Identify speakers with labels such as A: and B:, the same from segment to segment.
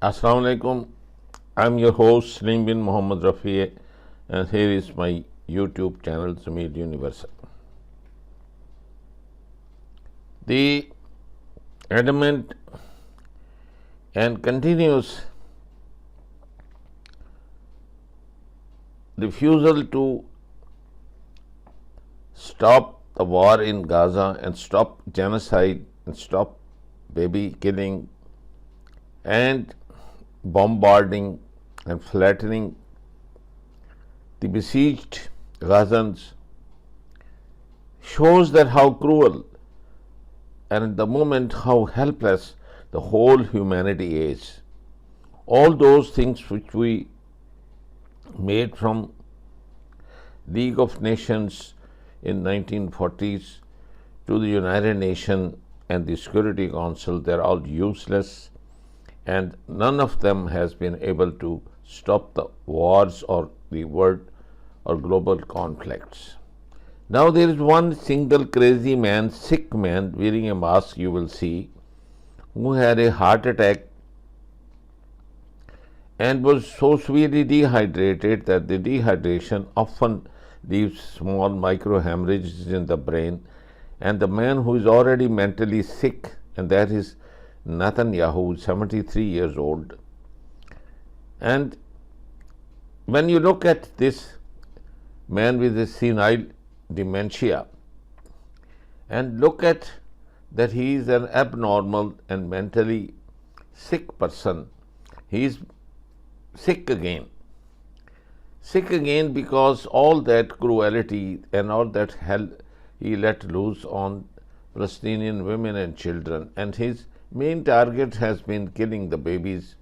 A: Assalamu alaikum. I'm your host Slim bin Muhammad Rafi, and here is my YouTube channel Zamir Universal. The adamant and continuous refusal to stop the war in Gaza and stop genocide and stop baby killing and bombarding and flattening the besieged Gazans shows that how cruel and at the moment how helpless the whole humanity is. All those things which we made from League of Nations in 1940s to the United Nations and the Security Council, they're all useless, and none of them has been able to stop the wars or the world or global conflicts. Now there is one single crazy man, sick man wearing a mask, you will see, who had a heart attack and was so severely dehydrated that the dehydration often leaves small micro hemorrhages in the brain, and the man who is already mentally sick, and that is Netanyahu, 73 years old. And when you look at this man with a senile dementia and look at that he is an abnormal and mentally sick person, he is sick again because all that cruelty and all that hell he let loose on Palestinian women and children, and his main target has been killing the babies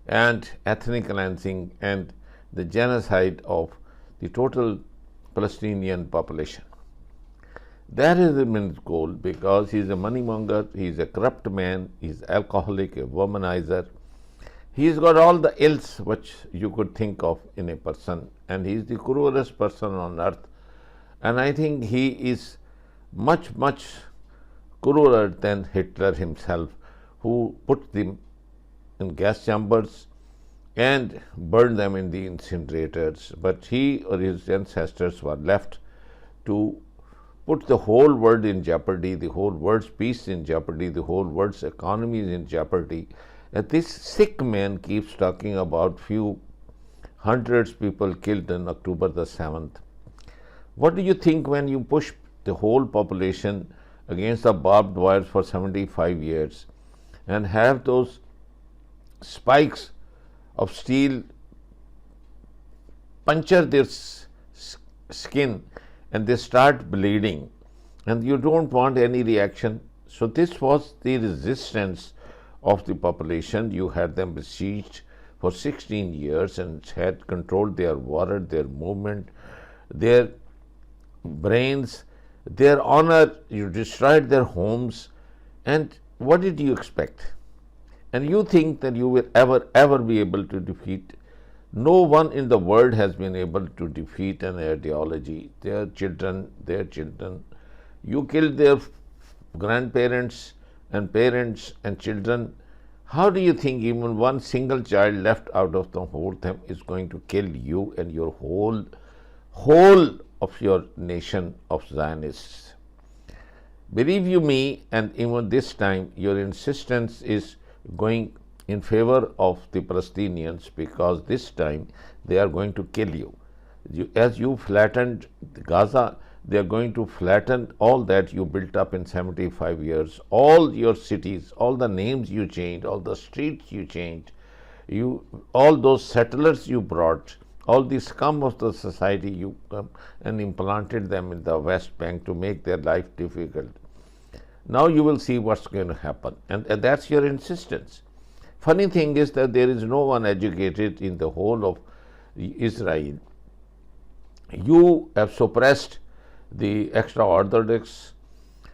A: and ethnic cleansing and the genocide of the total Palestinian population. That is the main goal, because he is a money monger, he is a corrupt man, he is alcoholic, a womanizer. He's got all the ills which you could think of in a person, and he is the cruelest person on earth. And I think he is much crueler than Hitler himself, who put them in gas chambers and burned them in the incinerators. But he or his ancestors were left to put the whole world in jeopardy, the whole world's peace in jeopardy, the whole world's economy is in jeopardy. And this sick man keeps talking about few hundreds people killed on October the 7th. What do you think when you push the whole population against the barbed wires for 75 years and have those spikes of steel puncture their skin and they start bleeding, and you don't want any reaction? So this was the resistance of the population. You had them besieged for 16 years and had controlled their water, their movement, their brains, their honor. You destroyed their homes, and what did you expect? And you think that you will ever be able to defeat? No one in the world has been able to defeat an ideology. Their children. You killed their grandparents and parents and children. How do you think even one single child left out of the whole thing is going to kill you and your whole of your nation of Zionists? Believe you me, and even this time your insistence is going in favor of the Palestinians, because this time they are going to kill you. As you flattened Gaza, they are going to flatten all that you built up in 75 years, all your cities, all the names you changed, all the streets you changed, all those settlers you brought, all the scum of the society you come and implanted them in the West Bank to make their life difficult. Now you will see what's going to happen, and that's your insistence. Funny thing is that there is no one educated in the whole of Israel. You have suppressed the extra-orthodox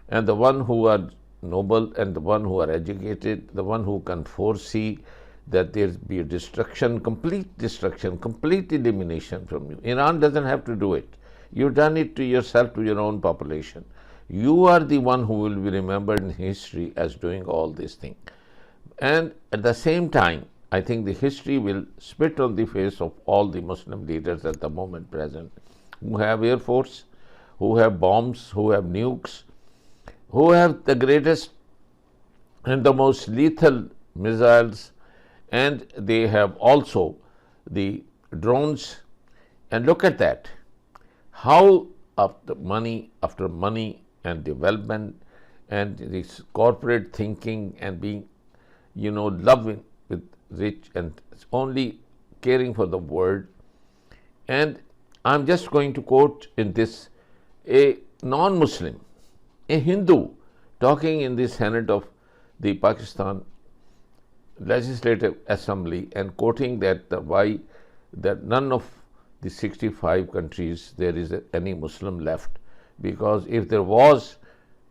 A: and the one who are noble and the one who are educated, the one who can foresee that there be a destruction, complete elimination from you. Iran doesn't have to do it. You've done it to yourself, to your own population. You are the one who will be remembered in history as doing all these things. And at the same time, I think the history will spit on the face of all the Muslim leaders at the moment present, who have air force, who have bombs, who have nukes, who have the greatest and the most lethal missiles, and they have also the drones. And look at that, how after money and development and this corporate thinking and being, loving with rich and only caring for the world. And I'm just going to quote in this a non-Muslim, a Hindu, talking in the Senate of the Pakistan Legislative Assembly and quoting that why that none of the 65 countries there is any Muslim left, because if there was,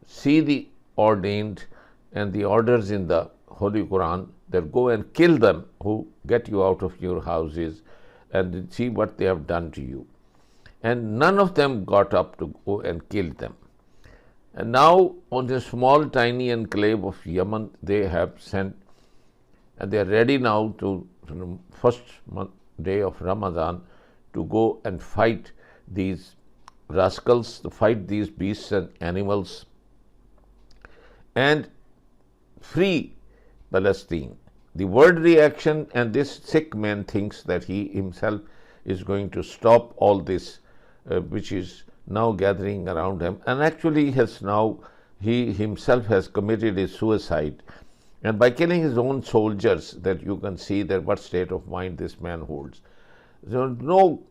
A: see the ordained and the orders in the Holy Quran that go and kill them who get you out of your houses, and see what they have done to you. And none of them got up to go and kill them. And now on the small tiny enclave of Yemen, they have sent, and they are ready now to first day of Ramadan to go and fight these rascals, to fight these beasts and animals and free Palestine. The world reaction, and this sick man thinks that he himself is going to stop all this, which is now gathering around him, and actually he himself has committed a suicide, and by killing his own soldiers, that you can see that what state of mind this man holds. There is no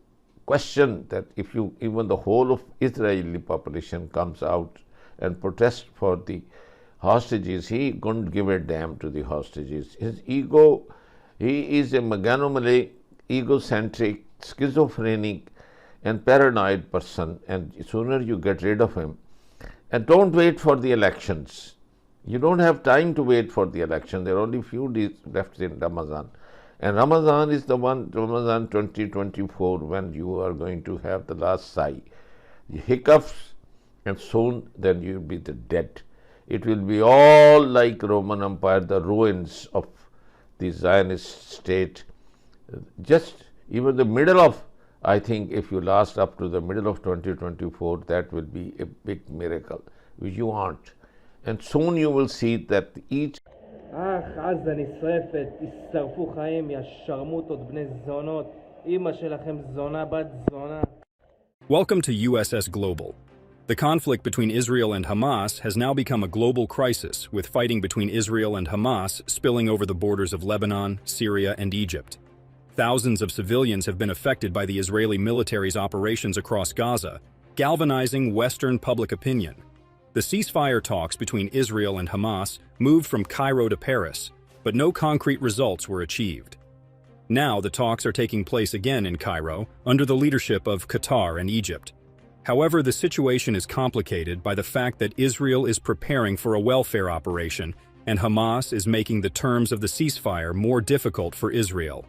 A: question that if even the whole of Israeli population comes out and protests for the hostages, he couldn't give a damn to the hostages. His ego, he is a megalomaniac, egocentric, schizophrenic and paranoid person, and sooner you get rid of him. And don't wait for the elections. You don't have time to wait for the election. There are only few days left in Ramadan. And Ramadan is the one, Ramadan 2024, when you are going to have the last sigh. The hiccups, and soon then you will be the dead. It will be all like Roman Empire, the ruins of the Zionist state. Just even the middle of, I think if you last up to the middle of 2024, that will be a big miracle, which you aren't. And soon you will see that each
B: עזה נשרפת, תשרפו חיים, יא שרמוטות, בני זונות, אמא שלכם זונה, בת זונה.
C: Welcome to USS Global. The conflict between Israel and Hamas has now become a global crisis, with fighting between Israel and Hamas spilling over the borders of Lebanon, Syria, and Egypt. Thousands of civilians have been affected by the Israeli military's operations across Gaza, galvanizing Western public opinion. The ceasefire talks between Israel and Hamas moved from Cairo to Paris, but no concrete results were achieved. Now the talks are taking place again in Cairo under the leadership of Qatar and Egypt. However, the situation is complicated by the fact that Israel is preparing for a welfare operation and Hamas is making the terms of the ceasefire more difficult for Israel.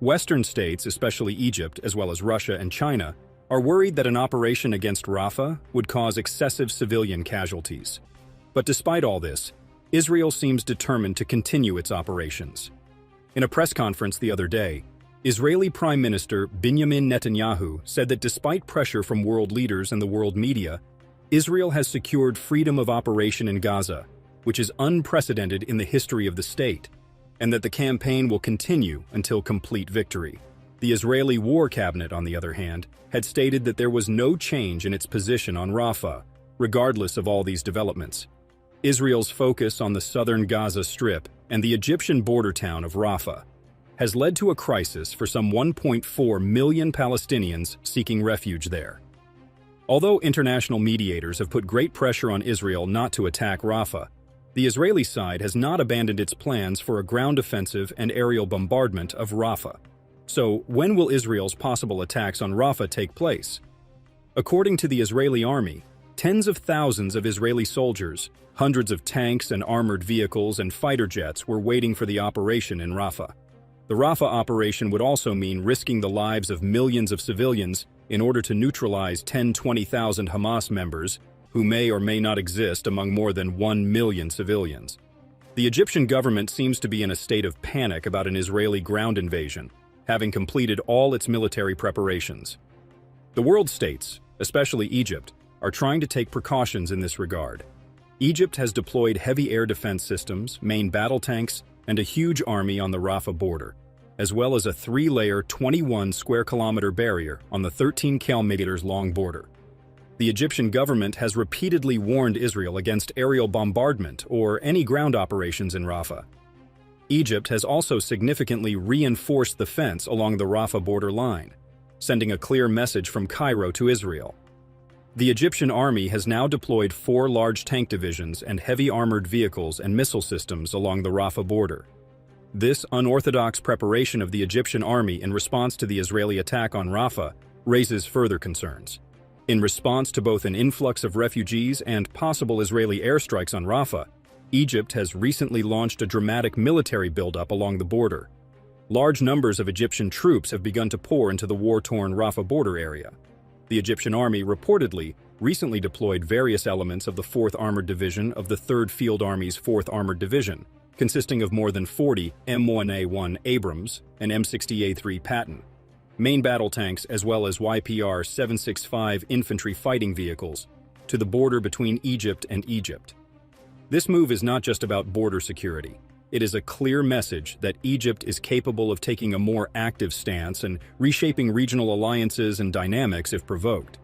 C: Western states, especially Egypt as well as Russia and China, are worried that an operation against Rafah would cause excessive civilian casualties. But despite all this, Israel seems determined to continue its operations. In a press conference the other day, Israeli Prime Minister Benjamin Netanyahu said that despite pressure from world leaders and the world media, Israel has secured freedom of operation in Gaza, which is unprecedented in the history of the state, and that the campaign will continue until complete victory. The Israeli War Cabinet, on the other hand, had stated that there was no change in its position on Rafah, regardless of all these developments. Israel's focus on the southern Gaza Strip and the Egyptian border town of Rafah has led to a crisis for some 1.4 million Palestinians seeking refuge there. Although international mediators have put great pressure on Israel not to attack Rafah, the Israeli side has not abandoned its plans for a ground offensive and aerial bombardment of Rafah. So, when will Israel's possible attacks on Rafah take place? According to the Israeli army, tens of thousands of Israeli soldiers, hundreds of tanks and armored vehicles and fighter jets were waiting for the operation in Rafah. The Rafah operation would also mean risking the lives of millions of civilians in order to neutralize 20,000 Hamas members who may or may not exist among more than 1 million civilians. The Egyptian government seems to be in a state of panic about an Israeli ground invasion, having completed all its military preparations. The world states, especially Egypt, are trying to take precautions in this regard. Egypt has deployed heavy air defense systems, main battle tanks, and a huge army on the Rafah border, as well as a 3-layer 21-square-kilometer barrier on the 13-kilometers-long border. The Egyptian government has repeatedly warned Israel against aerial bombardment or any ground operations in Rafah. Egypt has also significantly reinforced the fence along the Rafah border line, sending a clear message from Cairo to Israel. The Egyptian army has now deployed 4 large tank divisions and heavy armored vehicles and missile systems along the Rafah border. This unorthodox preparation of the Egyptian army in response to the Israeli attack on Rafah raises further concerns. In response to both an influx of refugees and possible Israeli airstrikes on Rafah, Egypt has recently launched a dramatic military buildup along the border. Large numbers of Egyptian troops have begun to pour into the war-torn Rafah border area. The Egyptian army reportedly recently deployed various elements of the 4th Armored Division of the 3rd Field Army's 4th Armored Division, consisting of more than 40 M1A1 Abrams and M60A3 Patton, main battle tanks as well as YPR 765 infantry fighting vehicles, to the border between Egypt and Egypt. This move is not just about border security. It is a clear message that Egypt is capable of taking a more active stance and reshaping regional alliances and dynamics if provoked.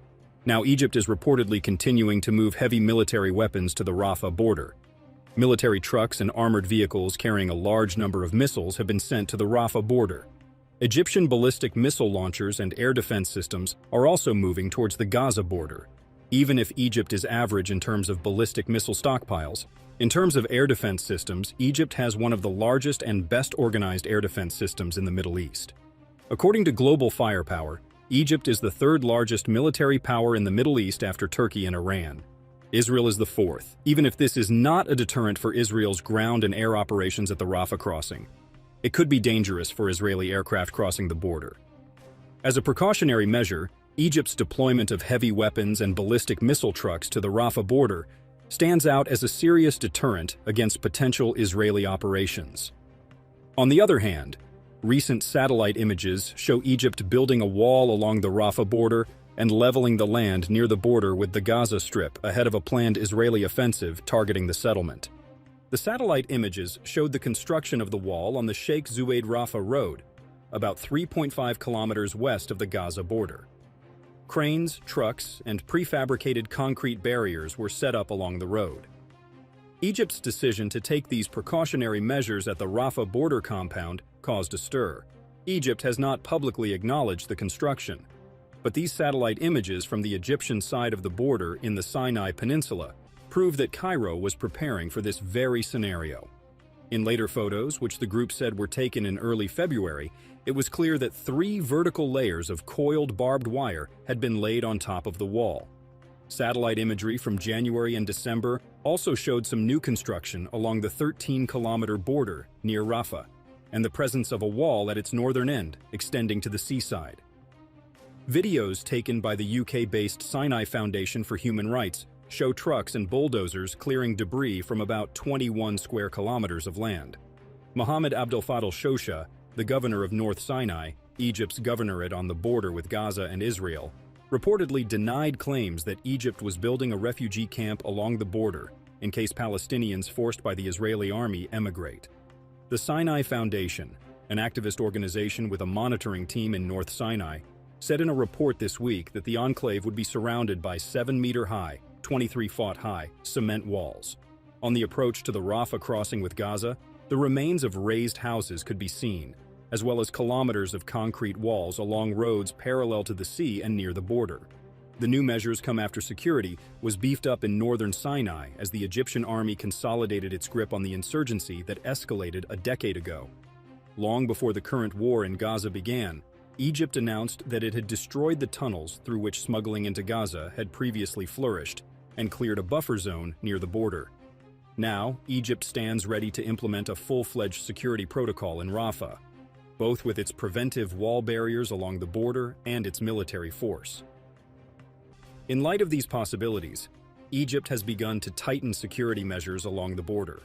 C: Now, Egypt is reportedly continuing to move heavy military weapons to the Rafah border. Military trucks and armored vehicles carrying a large number of missiles have been sent to the Rafah border. Egyptian ballistic missile launchers and air defense systems are also moving towards the Gaza border. Even if Egypt is average in terms of ballistic missile stockpiles, in terms of air defense systems, Egypt has one of the largest and best organized air defense systems in the Middle East. According to Global Firepower, Egypt is the 3rd largest military power in the Middle East after Turkey and Iran. Israel is the 4th, even if this is not a deterrent for Israel's ground and air operations at the Rafah crossing. It could be dangerous for Israeli aircraft crossing the border. As a precautionary measure, Egypt's deployment of heavy weapons and ballistic missile trucks to the Rafah border stands out as a serious deterrent against potential Israeli operations. On the other hand, recent satellite images show Egypt building a wall along the Rafah border and leveling the land near the border with the Gaza Strip ahead of a planned Israeli offensive targeting the settlement. The satellite images showed the construction of the wall on the Sheikh Zuyed Rafah Road, about 3.5 kilometers west of the Gaza border. Cranes, trucks, and prefabricated concrete barriers were set up along the road. Egypt's decision to take these precautionary measures at the Rafah border compound caused a stir. Egypt has not publicly acknowledged the construction, but these satellite images from the Egyptian side of the border in the Sinai Peninsula prove that Cairo was preparing for this very scenario. In later photos, which the group said were taken in early February, it was clear that 3 vertical layers of coiled barbed wire had been laid on top of the wall. Satellite imagery from January and December also showed some new construction along the 13-kilometer border near Rafah, and the presence of a wall at its northern end, extending to the seaside. Videos taken by the UK-based Sinai Foundation for Human Rights show trucks and bulldozers clearing debris from about 21 square kilometers of land. Mohammed Abdel Fattah Shosha, the governor of North Sinai, Egypt's governorate on the border with Gaza and Israel, reportedly denied claims that Egypt was building a refugee camp along the border in case Palestinians forced by the Israeli army emigrate. The Sinai Foundation, an activist organization with a monitoring team in North Sinai, said in a report this week that the enclave would be surrounded by 7-meter-high, 23-foot-high cement walls. On the approach to the Rafah crossing with Gaza, the remains of razed houses could be seen, as well as kilometers of concrete walls along roads parallel to the sea and near the border. The new measures come after security was beefed up in northern Sinai as the Egyptian army consolidated its grip on the insurgency that escalated a decade ago. Long before the current war in Gaza began, Egypt announced that it had destroyed the tunnels through which smuggling into Gaza had previously flourished and cleared a buffer zone near the border. Now, Egypt stands ready to implement a full-fledged security protocol in Rafah, both with its preventive wall barriers along the border and its military force. In light of these possibilities, Egypt has begun to tighten security measures along the border.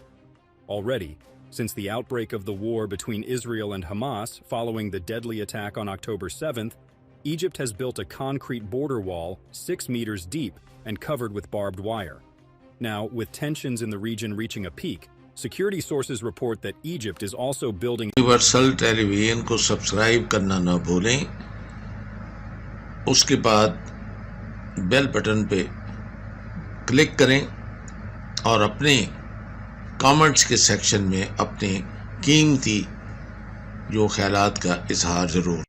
C: Already, since the outbreak of the war between Israel and Hamas following the deadly attack on October 7th, Egypt has built a concrete border wall 6 meters deep and covered with barbed wire. Now, with tensions in the region reaching a peak, security sources report that Egypt is also building
D: universal television को subscribe करना ना भूलें। उसके बाद bell button पे click करें और अपने कमेंट्स के सेक्शन में अपने कीमती जो ख्यालात का इजहार ज़रूर